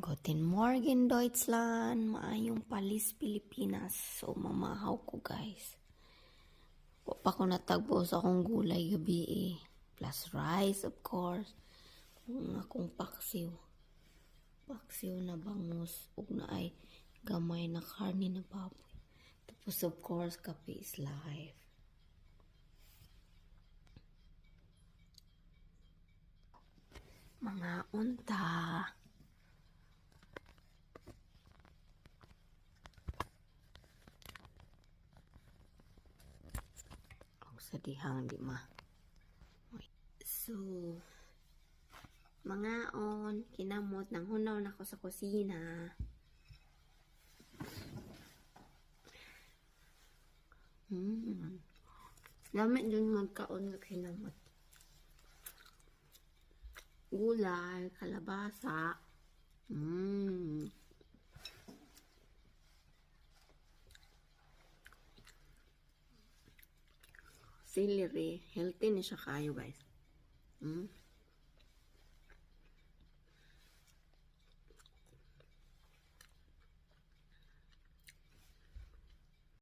Guten Morgen, Deutschland! Maayong palis, Pilipinas. So, mamahaw ko, guys. Pa ko natagpo sa akong gulay gabi eh. Plus rice, of course. Kung akong paksiw. Paksiw na bangus. Ug na ay gamay na karne na baboy. Tapos, of course, kape is life. Mga unta. Sa dihang di ma. So, mga on, kinamot ng hunaw na ko sa kusina. Lamit dun magkaon na kinamot. Gulay, kalabasa. Celery. Healthy na siya kayo, guys.